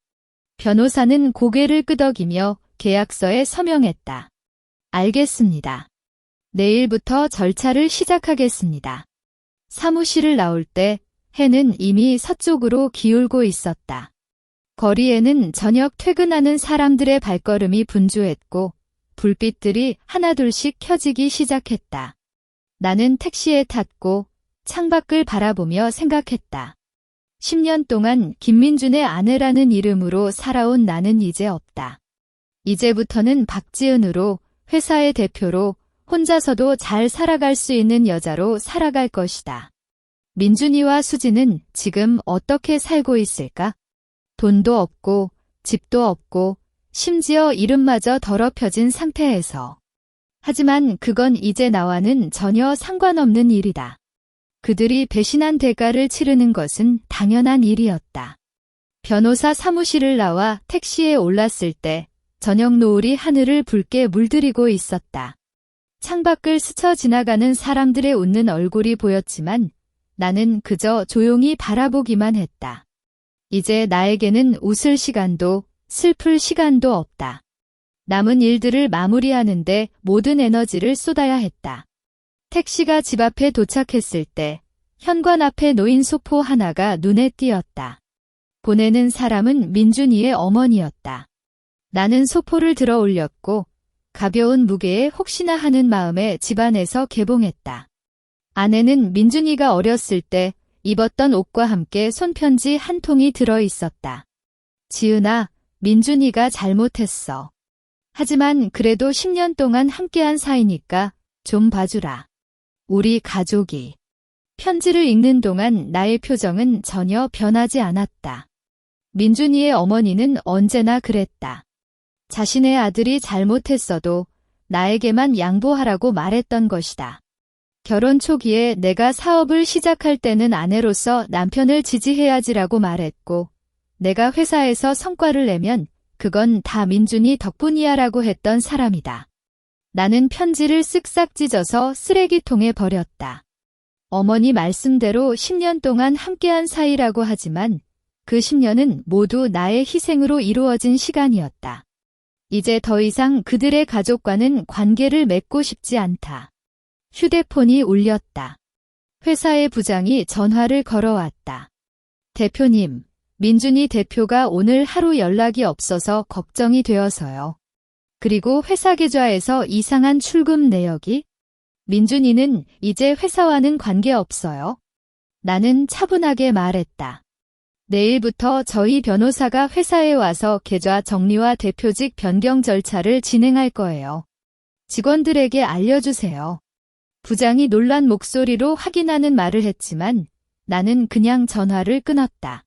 변호사는 고개를 끄덕이며 계약서에 서명했다. 알겠습니다. 내일부터 절차를 시작하겠습니다. 사무실을 나올 때 해는 이미 서쪽으로 기울고 있었다. 거리에는 저녁 퇴근하는 사람들의 발걸음이 분주했고 불빛들이 하나둘씩 켜지기 시작했다. 나는 택시에 탔고 창밖을 바라보며 생각했다. 10년 동안 김민준의 아내라는 이름으로 살아온 나는 이제 없다. 이제부터는 박지은으로 회사의 대표로 혼자서도 잘 살아갈 수 있는 여자로 살아갈 것이다. 민준이와 수지는 지금 어떻게 살고 있을까? 돈도 없고 집도 없고 심지어 이름마저 더럽혀진 상태에서. 하지만 그건 이제 나와는 전혀 상관없는 일이다. 그들이 배신한 대가를 치르는 것은 당연한 일이었다. 변호사 사무실을 나와 택시에 올랐을 때 저녁 노을이 하늘을 붉게 물들이고 있었다. 창밖을 스쳐 지나가는 사람들의 웃는 얼굴이 보였지만 나는 그저 조용히 바라보기만 했다. 이제 나에게는 웃을 시간도 슬플 시간도 없다. 남은 일들을 마무리하는데 모든 에너지를 쏟아야 했다. 택시가 집 앞에 도착했을 때 현관 앞에 놓인 소포 하나가 눈에 띄었다. 보내는 사람은 민준이의 어머니였다. 나는 소포를 들어 올렸고 가벼운 무게에 혹시나 하는 마음에 집안에서 개봉했다. 안에는 민준이가 어렸을 때 입었던 옷과 함께 손편지 한 통이 들어 있었다. 지은아, 민준이가 잘못했어. 하지만 그래도 10년 동안 함께한 사이니까 좀 봐주라. 우리 가족이. 편지를 읽는 동안 나의 표정은 전혀 변하지 않았다. 민준이의 어머니는 언제나 그랬다. 자신의 아들이 잘못했어도 나에게만 양보하라고 말했던 것이다. 결혼 초기에 내가 사업을 시작할 때는 아내로서 남편을 지지해야지라고 말했고, 내가 회사에서 성과를 내면 그건 다 민준이 덕분이야라고 했던 사람이다. 나는 편지를 쓱싹 찢어서 쓰레기통에 버렸다. 어머니 말씀대로 10년 동안 함께한 사이라고 하지만 그 10년은 모두 나의 희생으로 이루어진 시간이었다. 이제 더 이상 그들의 가족과는 관계를 맺고 싶지 않다. 휴대폰이 울렸다. 회사의 부장이 전화를 걸어왔다. 대표님, 민준이 대표가 오늘 하루 연락이 없어서 걱정이 되어서요. 그리고 회사 계좌에서 이상한 출금 내역이? 민준이는 이제 회사와는 관계없어요. 나는 차분하게 말했다. 내일부터 저희 변호사가 회사에 와서 계좌 정리와 대표직 변경 절차를 진행할 거예요. 직원들에게 알려주세요. 부장이 놀란 목소리로 확인하는 말을 했지만 나는 그냥 전화를 끊었다.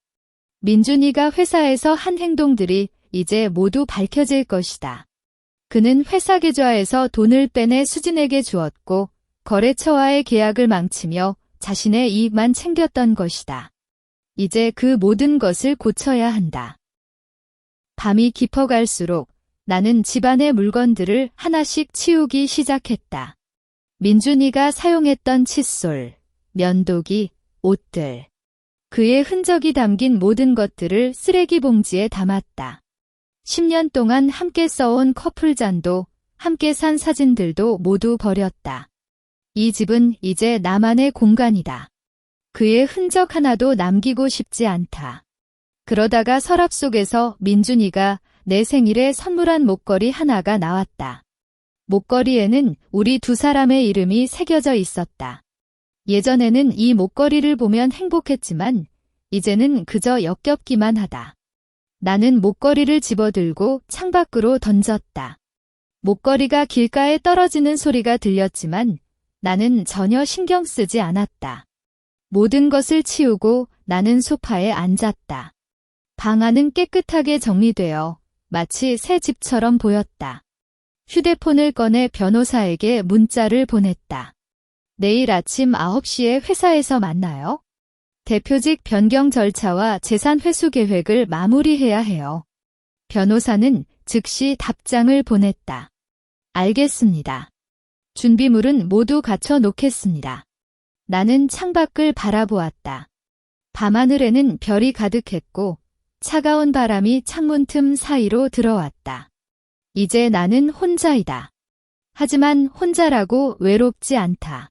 민준이가 회사에서 한 행동들이 이제 모두 밝혀질 것이다. 그는 회사 계좌에서 돈을 빼내 수진에게 주었고 거래처와의 계약을 망치며 자신의 이익만 챙겼던 것이다. 이제 그 모든 것을 고쳐야 한다. 밤이 깊어갈수록 나는 집안의 물건들을 하나씩 치우기 시작했다. 민준이가 사용했던 칫솔, 면도기, 옷들. 그의 흔적이 담긴 모든 것들을 쓰레기 봉지에 담았다. 10년 동안 함께 써온 커플잔도 함께 산 사진들도 모두 버렸다. 이 집은 이제 나만의 공간이다. 그의 흔적 하나도 남기고 싶지 않다. 그러다가 서랍 속에서 민준이가 내 생일에 선물한 목걸이 하나가 나왔다. 목걸이에는 우리 두 사람의 이름이 새겨져 있었다. 예전에는 이 목걸이를 보면 행복했지만 이제는 그저 역겹기만 하다. 나는 목걸이를 집어들고 창밖으로 던졌다. 목걸이가 길가에 떨어지는 소리가 들렸지만 나는 전혀 신경 쓰지 않았다. 모든 것을 치우고 나는 소파에 앉았다. 방 안은 깨끗하게 정리되어 마치 새 집처럼 보였다. 휴대폰을 꺼내 변호사에게 문자를 보냈다. 내일 아침 9시에 회사에서 만나요. 대표직 변경 절차와 재산 회수 계획을 마무리해야 해요. 변호사는 즉시 답장을 보냈다. 알겠습니다. 준비물은 모두 갖춰 놓겠습니다. 나는 창밖을 바라보았다. 밤하늘에는 별이 가득했고 차가운 바람이 창문 틈 사이로 들어왔다. 이제 나는 혼자이다. 하지만 혼자라고 외롭지 않다.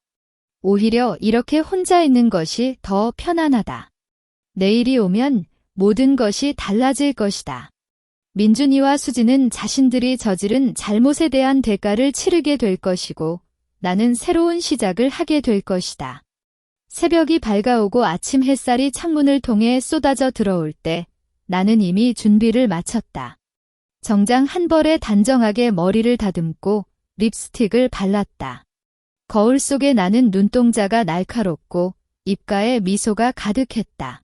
오히려 이렇게 혼자 있는 것이 더 편안하다. 내일이 오면 모든 것이 달라질 것이다. 민준이와 수지는 자신들이 저지른 잘못에 대한 대가를 치르게 될 것이고 나는 새로운 시작을 하게 될 것이다. 새벽이 밝아오고 아침 햇살이 창문을 통해 쏟아져 들어올 때 나는 이미 준비를 마쳤다. 정장 한 벌에 단정하게 머리를 다듬고 립스틱을 발랐다. 거울 속에 나는 눈동자가 날카롭고 입가에 미소가 가득했다.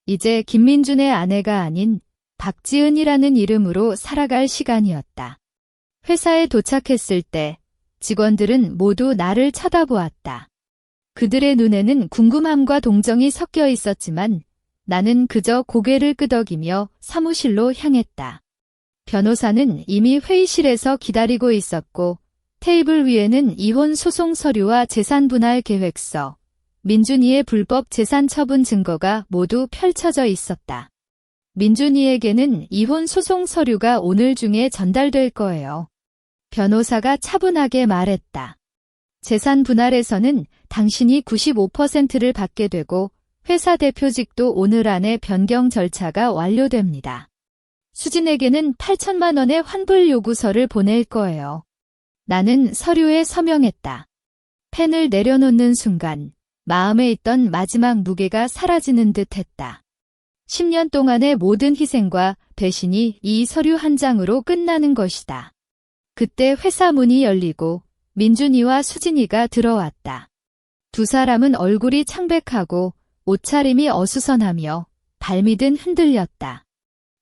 이제 김민준의 아내가 아닌 박지은이라는 이름으로 살아갈 시간이었다. 회사에 도착했을 때 직원들은 모두 나를 쳐다보았다. 그들의 눈에는 궁금함과 동정이 섞여 있었지만 나는 그저 고개를 끄덕이며 사무실로 향했다. 변호사는 이미 회의실에서 기다리고 있었고 테이블 위에는 이혼 소송 서류와 재산 분할 계획서, 민준이의 불법 재산 처분 증거가 모두 펼쳐져 있었다. 민준이에게는 이혼 소송 서류가 오늘 중에 전달될 거예요. 변호사가 차분하게 말했다. 재산 분할에서는 당신이 95%를 받게 되고 회사 대표직도 오늘 안에 변경 절차가 완료됩니다. 수진에게는 8천만 원의 환불 요구서를 보낼 거예요. 나는 서류에 서명했다. 펜을 내려놓는 순간 마음에 있던 마지막 무게가 사라지는 듯 했다. 10년 동안의 모든 희생과 배신이 이 서류 한 장으로 끝나는 것이다. 그때 회사 문이 열리고 민준이와 수진이가 들어왔다. 두 사람은 얼굴이 창백하고 옷차림이 어수선하며 발밑은 흔들렸다.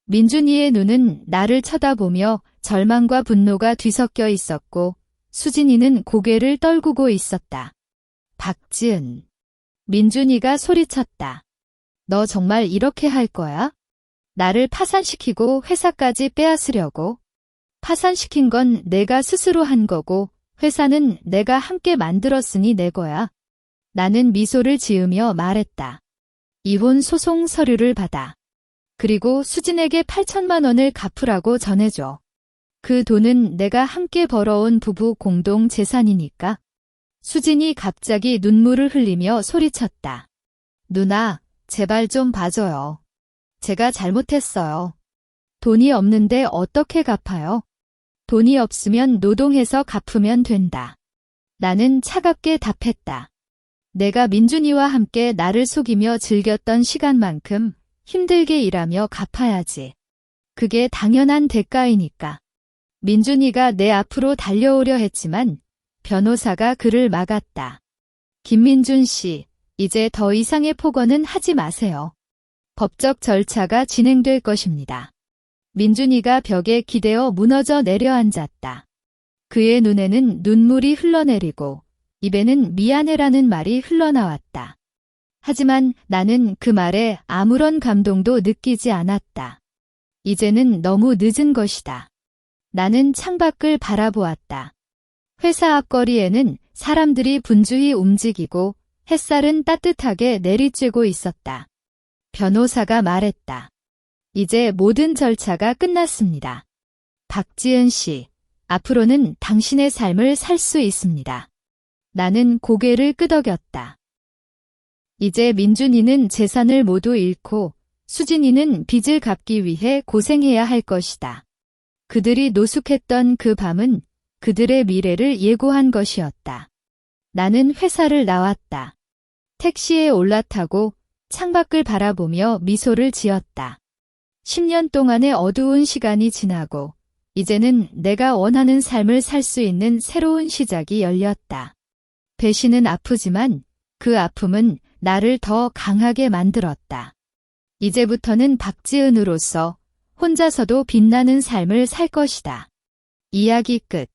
민준이의 눈은 나를 쳐다보며 절망과 분노가 뒤섞여 있었고 수진이는 고개를 떨구고 있었다. 박지은. 민준이가 소리쳤다. 너 정말 이렇게 할 거야? 나를 파산시키고 회사까지 빼앗으려고? 파산시킨 건 내가 스스로 한 거고 회사는 내가 함께 만들었으니 내 거야. 나는 미소를 지으며 말했다. 이혼 소송 서류를 받아. 그리고 수진에게 8천만 원을 갚으라고 전해줘. 그 돈은 내가 함께 벌어온 부부 공동 재산이니까. 수진이 갑자기 눈물을 흘리며 소리쳤다. 누나, 제발 좀 봐줘요. 제가 잘못했어요. 돈이 없는데 어떻게 갚아요? 돈이 없으면 노동해서 갚으면 된다. 나는 차갑게 답했다. 내가 민준이와 함께 나를 속이며 즐겼던 시간만큼 힘들게 일하며 갚아야지. 그게 당연한 대가이니까. 민준이가 내 앞으로 달려오려 했지만 변호사가 그를 막았다. 김민준 씨, 이제 더 이상의 폭언은 하지 마세요. 법적 절차가 진행될 것입니다. 민준이가 벽에 기대어 무너져 내려앉았다. 그의 눈에는 눈물이 흘러내리고 입에는 미안해라는 말이 흘러나왔다. 하지만 나는 그 말에 아무런 감동도 느끼지 않았다. 이제는 너무 늦은 것이다. 나는 창밖을 바라보았다. 회사 앞거리에는 사람들이 분주히 움직이고 햇살은 따뜻하게 내리쬐고 있었다. 변호사가 말했다. 이제 모든 절차가 끝났습니다. 박지은 씨, 앞으로는 당신의 삶을 살 수 있습니다. 나는 고개를 끄덕였다. 이제 민준이는 재산을 모두 잃고 수진이는 빚을 갚기 위해 고생해야 할 것이다. 그들이 노숙했던 그 밤은 그들의 미래를 예고한 것이었다. 나는 회사를 나왔다. 택시에 올라타고 창밖을 바라보며 미소를 지었다. 10년 동안의 어두운 시간이 지나고 이제는 내가 원하는 삶을 살 수 있는 새로운 시작이 열렸다. 배신은 아프지만 그 아픔은 나를 더 강하게 만들었다. 이제부터는 박지은으로서 혼자서도 빛나는 삶을 살 것이다. 이야기 끝.